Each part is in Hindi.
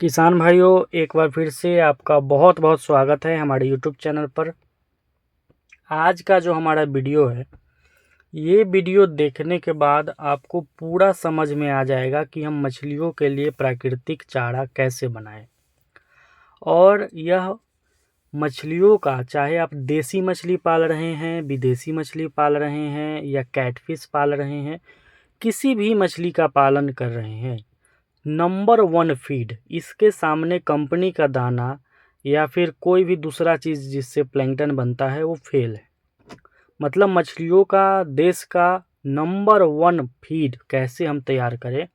किसान भाइयों, एक बार फिर से आपका बहुत बहुत स्वागत है हमारे यूट्यूब चैनल पर। आज का जो हमारा वीडियो है, ये वीडियो देखने के बाद आपको पूरा समझ में आ जाएगा कि हम मछलियों के लिए प्राकृतिक चारा कैसे बनाएं। और यह मछलियों का, चाहे आप देसी मछली पाल रहे हैं, विदेशी मछली पाल रहे हैं या कैटफिश पाल रहे हैं, किसी भी मछली का पालन कर रहे हैं, नंबर वन फीड इसके सामने कंपनी का दाना या फिर कोई भी दूसरा चीज़ जिससे प्लैंकटन बनता है वो फेल है। मतलब मछलियों का देश का नंबर वन फीड कैसे हम तैयार करें,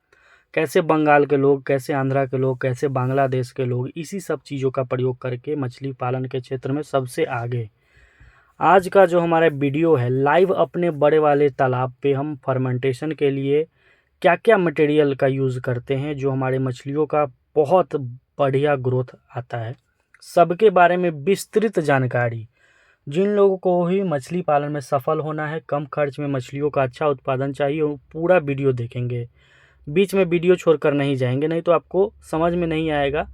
कैसे बंगाल के लोग, कैसे आंध्रा के लोग, कैसे बांग्लादेश के लोग इसी सब चीज़ों का प्रयोग करके मछली पालन के क्षेत्र में सबसे आगे। आज का जो हमारा वीडियो है, लाइव अपने बड़े वाले तालाब पे हम फर्मेंटेशन के लिए क्या क्या मटेरियल का यूज़ करते हैं जो हमारे मछलियों का बहुत बढ़िया ग्रोथ आता है, सबके बारे में विस्तृत जानकारी। जिन लोगों को ही मछली पालन में सफल होना है, कम खर्च में मछलियों का अच्छा उत्पादन चाहिए, वो पूरा वीडियो देखेंगे, बीच में वीडियो छोड़कर नहीं जाएंगे, नहीं तो आपको समझ में नहीं आएगा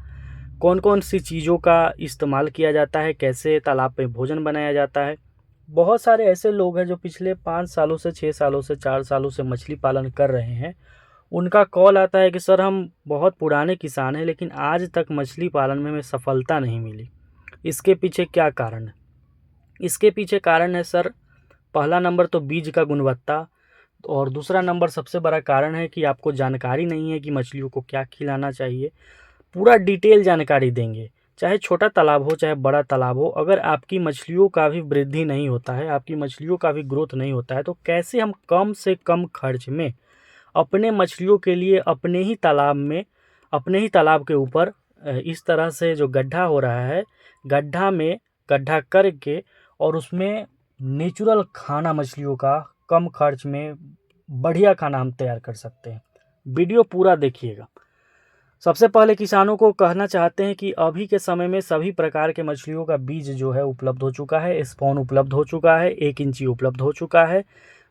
कौन कौन सी चीज़ों का इस्तेमाल किया जाता है, कैसे तालाब पे भोजन बनाया जाता है। बहुत सारे ऐसे लोग हैं जो पिछले 5 सालों से, 6 सालों से, 4 सालों से मछली पालन कर रहे हैं। उनका कॉल आता है कि सर हम बहुत पुराने किसान हैं लेकिन आज तक मछली पालन में हमें सफलता नहीं मिली। इसके पीछे क्या कारण है? इसके पीछे कारण है सर, पहला नंबर तो बीज का गुणवत्ता, और दूसरा नंबर सबसे बड़ा कारण है कि आपको जानकारी नहीं है कि मछलियों को क्या खिलाना चाहिए। पूरा डिटेल जानकारी देंगे, चाहे छोटा तालाब हो चाहे बड़ा तालाब हो। अगर आपकी मछलियों का भी वृद्धि नहीं होता है, आपकी मछलियों का भी ग्रोथ नहीं होता है, तो कैसे हम कम से कम खर्च में अपने मछलियों के लिए अपने ही तालाब में, अपने ही तालाब के ऊपर इस तरह से जो गड्ढा हो रहा है, गड्ढा में गड्ढा करके और उसमें नेचुरल खाना मछलियों का कम खर्च में बढ़िया खाना हम तैयार कर सकते हैं। वीडियो पूरा देखिएगा। सबसे पहले किसानों को कहना चाहते हैं कि अभी के समय में सभी प्रकार के मछलियों का बीज जो है उपलब्ध हो चुका है, स्पॉन उपलब्ध हो चुका है, 1 इंची उपलब्ध हो चुका है।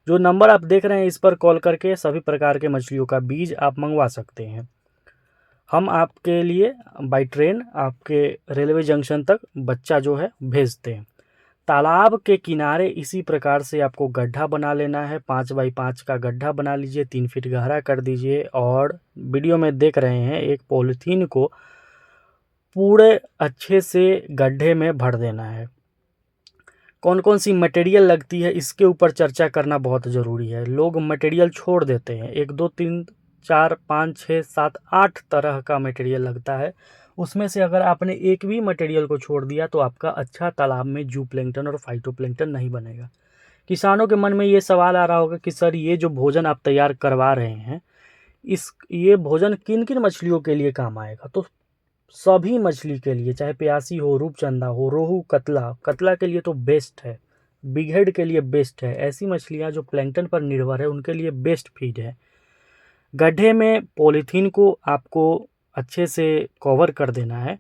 जो नंबर आप देख रहे हैं इस पर कॉल करके सभी प्रकार के मछलियों का बीज आप मंगवा सकते हैं। हम आपके लिए बाई ट्रेन आपके रेलवे जंक्शन तक बच्चा जो है भेजते हैं। तालाब के किनारे इसी प्रकार से आपको गड्ढा बना लेना है। 5x5 का गड्ढा बना लीजिए, 3 फीट गहरा कर दीजिए, और वीडियो में देख रहे हैं एक पॉलीथीन को पूरे अच्छे से गड्ढे में भर देना है। कौन कौन सी मटेरियल लगती है इसके ऊपर चर्चा करना बहुत ज़रूरी है। लोग मटेरियल छोड़ देते हैं, 1 2 3 4 5 6 7 8 तरह का मटेरियल लगता है। उसमें से अगर आपने एक भी मटेरियल को छोड़ दिया तो आपका अच्छा तालाब में जू प्लैंकटन और फाइटोप्लैंकटन नहीं बनेगा। किसानों के मन में ये सवाल आ रहा होगा कि सर ये जो भोजन आप तैयार करवा रहे हैं, ये भोजन किन किन मछलियों के लिए काम आएगा? तो सभी मछली के लिए, चाहे प्यासी हो, रूपचंदा हो, रोहू, कतला, कतला के लिए तो बेस्ट है, बिगहेड के लिए बेस्ट है। ऐसी मछलियाँ जो प्लैंकटन पर निर्भर है उनके लिए बेस्ट फीड है। गड्ढे में पॉलीथीन को आपको अच्छे से कवर कर देना है,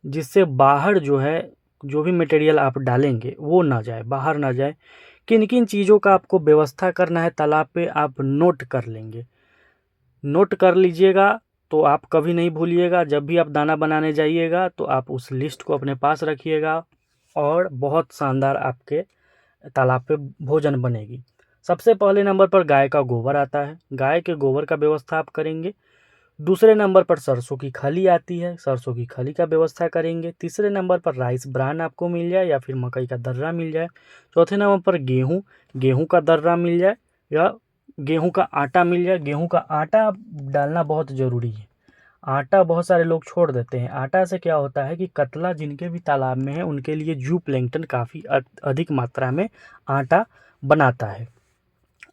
जिससे बाहर जो है, जो भी मटेरियल आप डालेंगे वो ना जाए, बाहर ना जाए। किन किन चीज़ों का आपको व्यवस्था करना है तालाब पे, आप नोट कर लेंगे, नोट कर लीजिएगा, तो आप कभी नहीं भूलिएगा। जब भी आप दाना बनाने जाइएगा तो आप उस लिस्ट को अपने पास रखिएगा और बहुत शानदार आपके तालाब पे भोजन बनेगी। सबसे पहले नंबर पर गाय का गोबर आता है, गाय के गोबर का व्यवस्था आप करेंगे। दूसरे नंबर पर सरसों की खली आती है, सरसों की खली का व्यवस्था करेंगे। तीसरे नंबर पर राइस ब्रान आपको मिल जाए या फिर मकई का दर्रा मिल जाए। चौथे नंबर पर गेहूँ, गेहूँ का दर्रा मिल जाए या गेहूं का आटा मिल जाए। गेहूं का आटा डालना बहुत ज़रूरी है। आटा बहुत सारे लोग छोड़ देते हैं। आटा से क्या होता है कि कतला जिनके भी तालाब में है उनके लिए जू प्लैंकटन काफ़ी अधिक मात्रा में आटा बनाता है।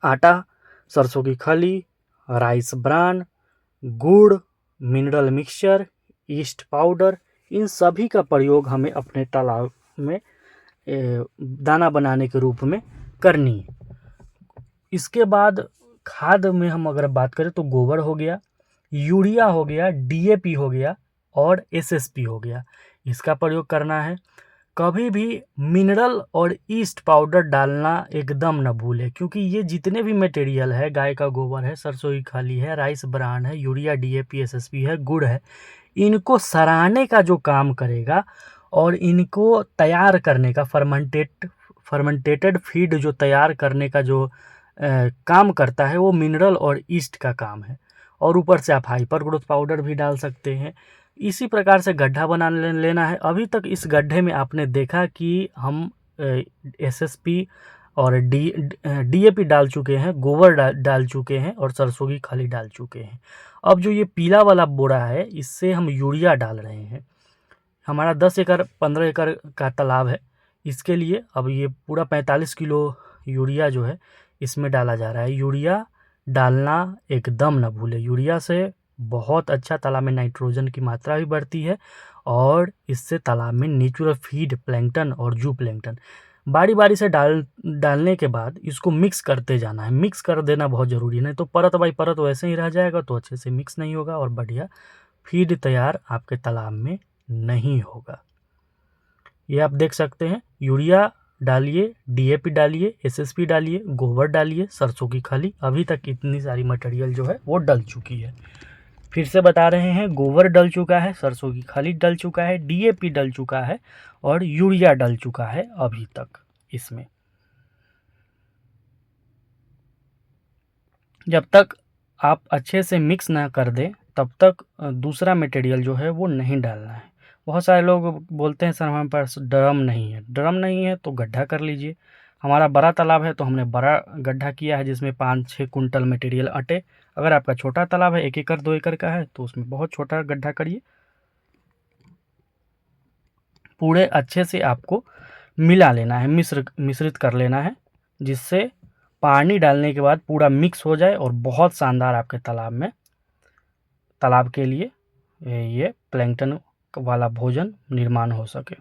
आटा, सरसों की खली, राइस ब्रान, गुड़, मिनरल मिक्सचर, ईस्ट पाउडर, इन सभी का प्रयोग हमें अपने तालाब में दाना बनाने के रूप में करनी है। इसके बाद खाद में हम अगर बात करें तो गोबर हो गया, यूरिया हो गया, डीएपी हो गया और एसएसपी हो गया, इसका प्रयोग करना है। कभी भी मिनरल और ईस्ट पाउडर डालना एकदम न भूलें, क्योंकि ये जितने भी मटेरियल है, गाय का गोबर है, सरसों की खाली है, राइस ब्रान है, यूरिया डीएपी एसएसपी है, गुड़ है, इनको सराहने का जो काम करेगा और इनको तैयार करने का फर्मेंटेटेड फीड जो तैयार करने का जो काम करता है, वो मिनरल और ईस्ट का काम है। और ऊपर से आप हाइपर ग्रोथ पाउडर भी डाल सकते हैं। इसी प्रकार से गड्ढा बना लेना है। अभी तक इस गड्ढे में आपने देखा कि हम एसएसपी और डीएपी डाल चुके हैं, गोबर डाल चुके हैं और सरसों की खाली डाल चुके हैं। अब जो ये पीला वाला बोरा है, इससे हम यूरिया डाल रहे हैं। हमारा 10 एकड़ 15 एकड़ का तालाब है। इसके लिए अब ये पूरा 45 किलो यूरिया जो है इसमें डाला जा रहा है। यूरिया डालना एकदम ना भूले। यूरिया से बहुत अच्छा तालाब में नाइट्रोजन की मात्रा भी बढ़ती है और इससे तालाब में नेचुरल फीड प्लैंकटन और जू प्लैंकटन बारी बारी से डालने के बाद इसको मिक्स करते जाना है। मिक्स कर देना बहुत ज़रूरी है, नहीं तो परत बाई परत वैसे ही रह जाएगा तो अच्छे से मिक्स नहीं होगा और बढ़िया फीड तैयार आपके तालाब में नहीं होगा। ये आप देख सकते हैं, यूरिया डालिए, डीएपी डालिए, एसएसपी डालिए, गोबर डालिए, सरसों की खाली। अभी तक इतनी सारी मटेरियल जो है वो डल चुकी है। फिर से बता रहे हैं, गोबर डल चुका है, सरसों की खाली डल चुका है, डीएपी डल चुका है और यूरिया डल चुका है अभी तक इसमें। जब तक आप अच्छे से मिक्स ना कर दें तब तक दूसरा मटेरियल जो है वो नहीं डालना है। बहुत सारे लोग बोलते हैं सर हमारे पास ड्रम नहीं है। ड्रम नहीं है तो गड्ढा कर लीजिए। हमारा बड़ा तालाब है तो हमने बड़ा गड्ढा किया है जिसमें 5-6 कुंटल मटेरियल अटे। अगर आपका छोटा तालाब है, 1 एकड़ 2 एकड़ का है, तो उसमें बहुत छोटा गड्ढा करिए। पूरे अच्छे से आपको मिला लेना है, मिश्रित कर लेना है, जिससे पानी डालने के बाद पूरा मिक्स हो जाए और बहुत शानदार आपके तालाब के लिए ये प्लैंकटन वाला भोजन निर्माण हो सके।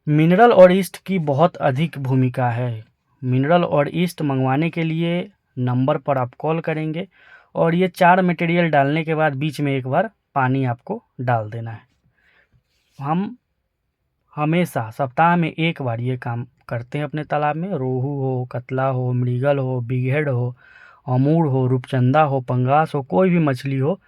मिनरल और ईस्ट की बहुत अधिक भूमिका है। मिनरल और ईस्ट मंगवाने के लिए नंबर पर आप कॉल करेंगे और ये 4 मटेरियल डालने के बाद बीच में एक बार पानी आपको डाल देना है। हम हमेशा सप्ताह में 1 बार ये काम करते हैं अपने तालाब में। रोहू हो, कतला हो, मृगल हो, बिगहेड हो, अमूर हो, रूपचंदा हो, पंगास हो, कोई भी मछली हो,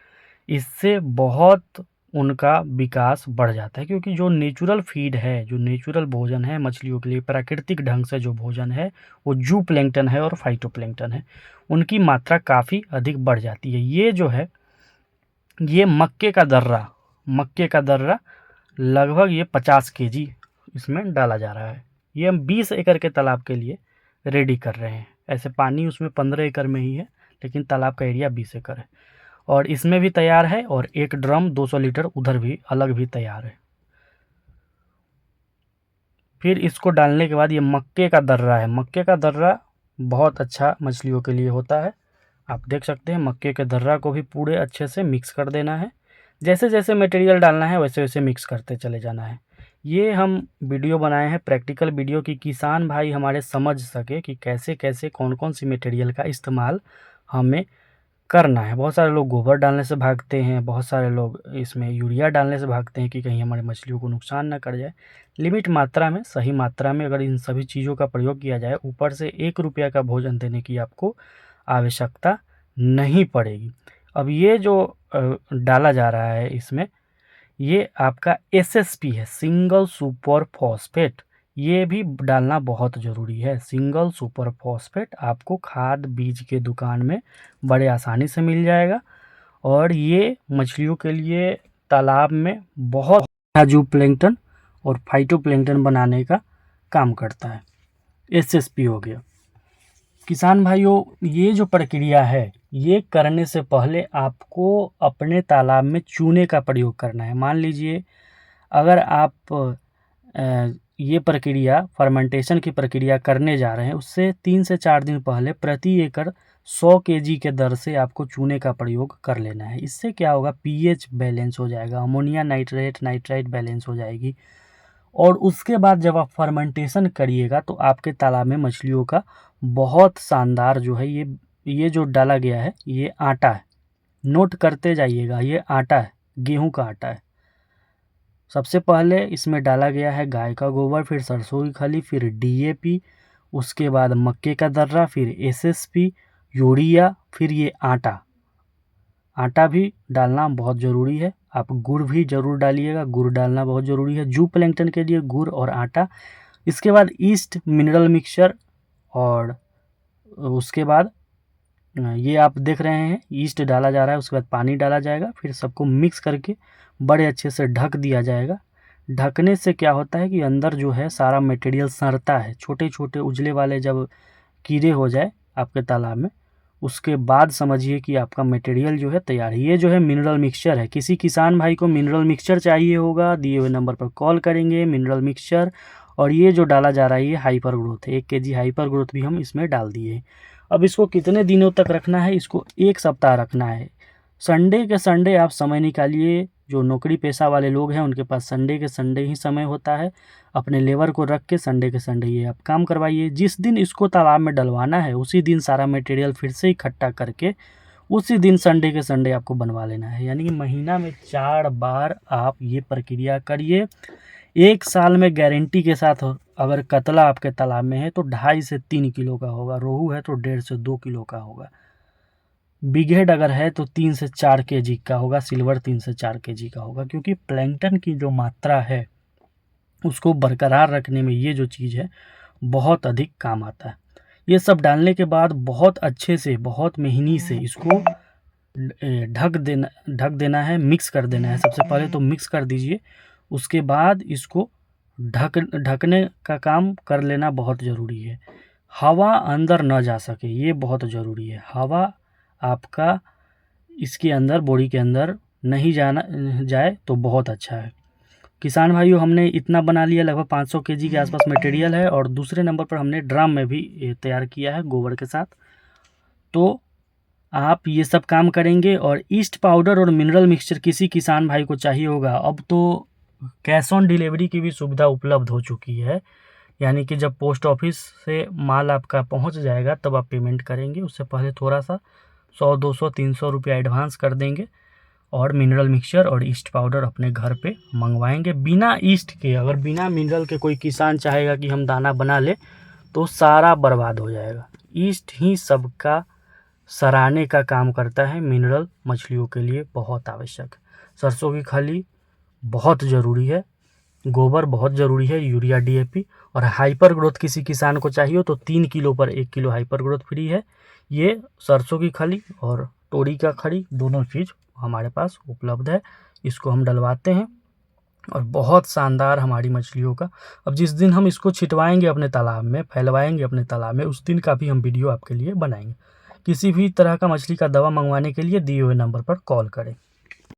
इससे बहुत उनका विकास बढ़ जाता है। क्योंकि जो नेचुरल फीड है, जो नेचुरल भोजन है मछलियों के लिए, प्राकृतिक ढंग से जो भोजन है वो जू प्लैंकटन है और फाइटोप्लैंकटन है, उनकी मात्रा काफ़ी अधिक बढ़ जाती है। ये जो है ये मक्के का दर्रा लगभग ये 50 केजी इसमें डाला जा रहा है। ये हम 20 एकड़ के तालाब के लिए रेडी कर रहे हैं। ऐसे पानी उसमें 15 एकड़ में ही है, लेकिन तालाब का एरिया 20 एकड़ है और इसमें भी तैयार है और एक ड्रम 200 लीटर उधर भी अलग भी तैयार है। फिर इसको डालने के बाद ये मक्के का दर्रा है। मक्के का दर्रा बहुत अच्छा मछलियों के लिए होता है। आप देख सकते हैं, मक्के के दर्रा को भी पूरे अच्छे से मिक्स कर देना है। जैसे जैसे मटेरियल डालना है वैसे वैसे मिक्स करते चले जाना है। ये हम वीडियो बनाए हैं प्रैक्टिकल वीडियो, कि किसान भाई हमारे समझ सके कि कैसे कैसे कौन कौन सी मटेरियल का इस्तेमाल हमें करना है। बहुत सारे लोग गोबर डालने से भागते हैं, बहुत सारे लोग इसमें यूरिया डालने से भागते हैं कि कहीं हमारे मछलियों को नुकसान ना कर जाए। लिमिट मात्रा में, सही मात्रा में अगर इन सभी चीज़ों का प्रयोग किया जाए, ऊपर से 1 रुपया का भोजन देने की आपको आवश्यकता नहीं पड़ेगी। अब ये जो डाला जा रहा है इसमें, ये आपका एसएसपी है, सिंगल सुपर फॉस्फेट। ये भी डालना बहुत ज़रूरी है। सिंगल सुपर फॉस्फेट आपको खाद बीज के दुकान में बड़े आसानी से मिल जाएगा और ये मछलियों के लिए तालाब में बहुत जू प्लैंकटन और फाइटोप्लैंकटन बनाने का काम करता है। एसएसपी हो गया। किसान भाइयों, ये जो प्रक्रिया है, ये करने से पहले आपको अपने तालाब में चूने का प्रयोग करना है। मान लीजिए अगर आप ये प्रक्रिया, फर्मेंटेशन की प्रक्रिया करने जा रहे हैं, उससे 3 से 4 दिन पहले प्रति एकड़ 100 केजी के दर से आपको चूने का प्रयोग कर लेना है। इससे क्या होगा, पीएच बैलेंस हो जाएगा, अमोनिया नाइट्राइट बैलेंस हो जाएगी और उसके बाद जब आप फर्मेंटेशन करिएगा तो आपके तालाब में मछलियों का बहुत शानदार जो है, ये जो डाला गया है ये आटा है। नोट करते जाइएगा, ये आटा है, गेहूं का आटा है। सबसे पहले इसमें डाला गया है गाय का गोबर, फिर सरसों की खली, फिर DAP, उसके बाद मक्के का दर्रा, फिर SSP, यूरिया, फिर ये आटा। आटा भी डालना बहुत ज़रूरी है। आप गुड़ भी ज़रूर डालिएगा, गुड़ डालना बहुत ज़रूरी है जू प्लैंकटन के लिए, गुड़ और आटा। इसके बाद ईस्ट मिनरल मिक्सचर, और उसके बाद ये आप देख रहे हैं ईस्ट डाला जा रहा है, उसके बाद पानी डाला जाएगा, फिर सबको मिक्स करके बड़े अच्छे से ढक दिया जाएगा। ढकने से क्या होता है कि अंदर जो है सारा मटेरियल सड़ता है, छोटे छोटे उजले वाले जब कीड़े हो जाए आपके तालाब में, उसके बाद समझिए कि आपका मटेरियल जो है तैयार है। ये जो है मिनरल मिक्सचर है। किसी किसान भाई को मिनरल मिक्सचर चाहिए होगा, दिए हुए नंबर पर कॉल करेंगे, मिनरल मिक्सचर। और ये जो डाला जा रहा है ये हाइपर ग्रोथ है, 1 kg हाइपर ग्रोथ भी हम इसमें डाल दिए। अब इसको कितने दिनों तक रखना है? इसको 1 सप्ताह रखना है। संडे के संडे आप समय निकालिए। जो नौकरी पेशा वाले लोग हैं उनके पास संडे के संडे ही समय होता है। अपने लेबर को रख के संडे के संडे ये आप काम करवाइए। जिस दिन इसको तालाब में डलवाना है उसी दिन सारा मटेरियल फिर से इकट्ठा करके उसी दिन संडे के संडे आपको बनवा लेना है। यानी कि महीना में 4 बार आप ये प्रक्रिया करिए। 1 साल में गारंटी के साथ अगर कतला आपके तालाब में है तो 2.5 से 3 किलो का होगा, रोहू है तो 1.5 से 2 किलो का होगा, बिगहेड अगर है तो 3 से 4 kg का होगा, सिल्वर 3 से 4 kg का होगा। क्योंकि प्लैंकटन की जो मात्रा है उसको बरकरार रखने में ये जो चीज़ है बहुत अधिक काम आता है। ये सब डालने के बाद बहुत अच्छे से, बहुत मेहनती से इसको ढक देना है, मिक्स कर देना है। सबसे पहले तो मिक्स कर दीजिए, उसके बाद इसको ढकने का काम कर लेना बहुत ज़रूरी है। हवा अंदर न जा सके ये बहुत ज़रूरी है। हवा आपका इसके अंदर, बोरी के अंदर नहीं जाए तो बहुत अच्छा है। किसान भाइयों, हमने इतना बना लिया, लगभग 500 kg के आसपास मटेरियल है। और दूसरे नंबर पर हमने ड्रम में भी तैयार किया है गोबर के साथ। तो आप ये सब काम करेंगे। और ईस्ट पाउडर और मिनरल मिक्सचर किसी किसान भाई को चाहिए होगा, अब तो कैश ऑन डिलीवरी की भी सुविधा उपलब्ध हो चुकी है। यानी कि जब पोस्ट ऑफिस से माल आपका पहुंच जाएगा तब आप पेमेंट करेंगे, उससे पहले थोड़ा सा 100, 200, 300 रुपया एडवांस कर देंगे और मिनरल मिक्सचर और ईस्ट पाउडर अपने घर पे मंगवाएंगे। बिना ईस्ट के, अगर बिना मिनरल के कोई किसान चाहेगा कि हम दाना बना ले तो सारा बर्बाद हो जाएगा। ईस्ट ही सबका सराहने का काम करता है। मिनरल मछलियों के लिए बहुत आवश्यक। सरसों की खली बहुत ज़रूरी है, गोबर बहुत ज़रूरी है, यूरिया, DAP। और हाइपर ग्रोथ किसी किसान को चाहिए तो 3 किलो पर 1 किलो हाइपर ग्रोथ फ्री है। ये सरसों की खली और तोरी का खली दोनों चीज़ हमारे पास उपलब्ध है। इसको हम डलवाते हैं और बहुत शानदार हमारी मछलियों का। अब जिस दिन हम इसको छिटवाएंगे अपने तालाब में, फैलवाएंगे अपने तालाब में, उस दिन का भी हम वीडियो आपके लिए बनाएंगे। किसी भी तरह का मछली का दवा मंगवाने के लिए दिए हुए नंबर पर कॉल करें।